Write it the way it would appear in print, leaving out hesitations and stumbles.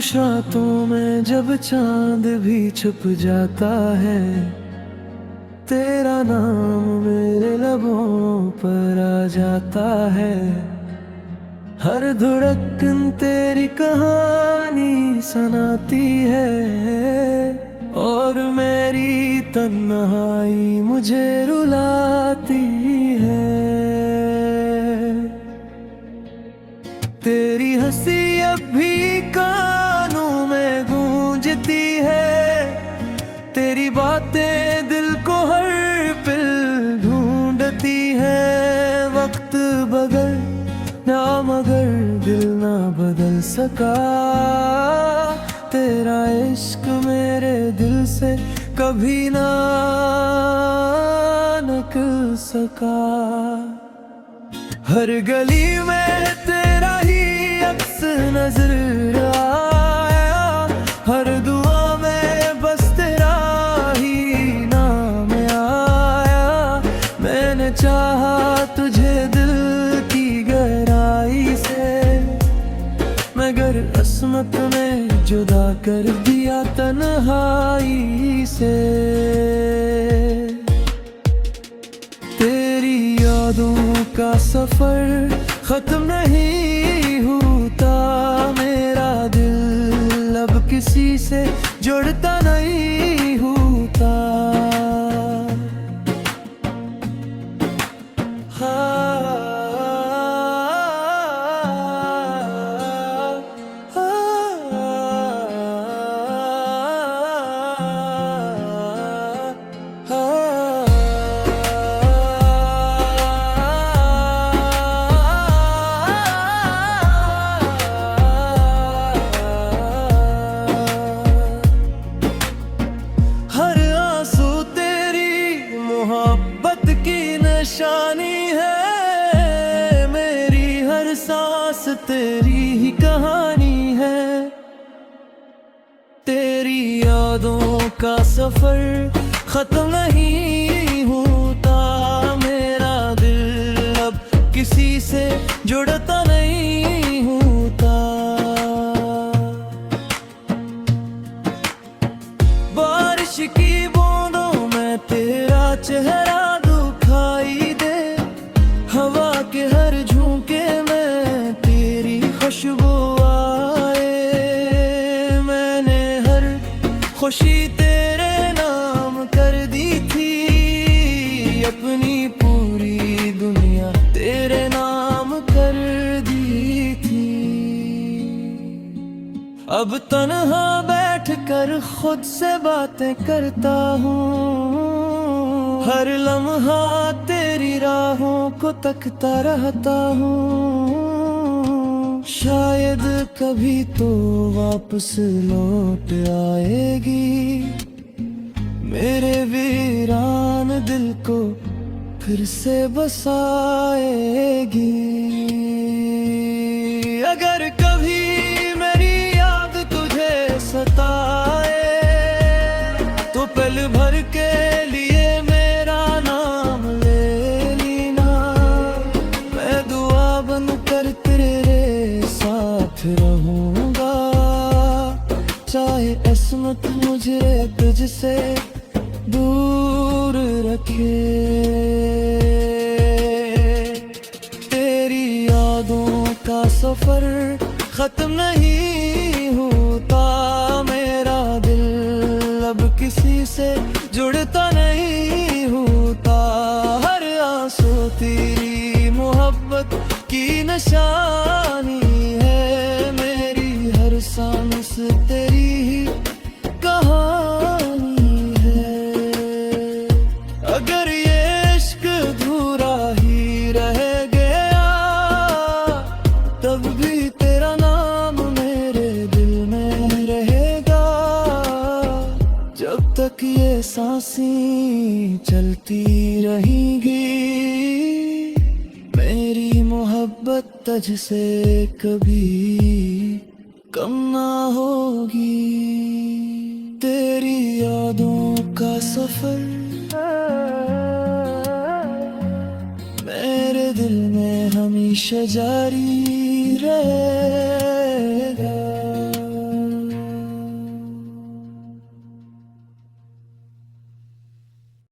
खामोश रातों में जब चांद भी छुप जाता है, तेरा नाम मेरे लबों पर आ जाता है। हर धड़कन तेरी कहानी सुनाती है, और मेरी तन्हाई मुझे रुलाती है। तेरी हंसी अब भी कानों में गूंजती है, तेरी बातें दिल को हर पल ढूंढती है। वक्त बदल ना मगर दिल ना बदल सका, तेरा इश्क मेरे दिल से कभी ना निकल सका। हर गली में तेरा ही अक्स नजर आया, हर दुआ में बस तेरा ही नाम आया। मैंने चाहा तुझे दिल की गहराई से, मगर किस्मत ने जुदा कर दिया तन्हाई से। तेरी यादों का सफर खत्म नहीं होता, मेरा दिल अब किसी से जुड़ता नहीं होता। मोहब्बत की निशानी है, मेरी हर सांस तेरी ही कहानी है। तेरी यादों का सफर खत्म नहीं होता, मेरा दिल अब किसी से जुड़ता नहीं होता। बारिश की बूंदों में तेरा चेहरा दिखाई दे, हवा के हर झोंके में तेरी खुशबू आए। मैंने हर खुशी तेरे नाम कर दी थी, अपनी पूरी दुनिया तेरे नाम कर दी थी। अब तन्हा बैठकर खुद से बातें करता हूँ, हर लम्हा तेरी राहों को तकता रहता हूँ। शायद कभी तो वापस लौट आएगी, मेरे वीरान दिल को फिर से बसाएगी। अगर कभी मेरी याद तुझे सताए, तो पल भर के लिए मेरा नाम ले लेना। मैं दुआ बनकर तेरे साथ रहूंगा, चाहे किस्मत मुझे तुझसे दूर रखे। तेरी यादों का सफर खत्म नहीं होता, मेरा दिल अब किसी से जुड़ता नहीं होता। हर आंसू तेरी मोहब्बत की निशानी है, मेरी हर सांस तेरी ही कहानी है। अगर ये इश्क अधूरा ही रह गया, तब भी तेरा नाम मेरे दिल में रहेगा। जब तक ये सांसें चलती रहेंगी, मेरी मोहब्बत तुझसे कभी कम ना होगी। तेरी यादों का सफर मेरे दिल में हमेशा जारी रहे।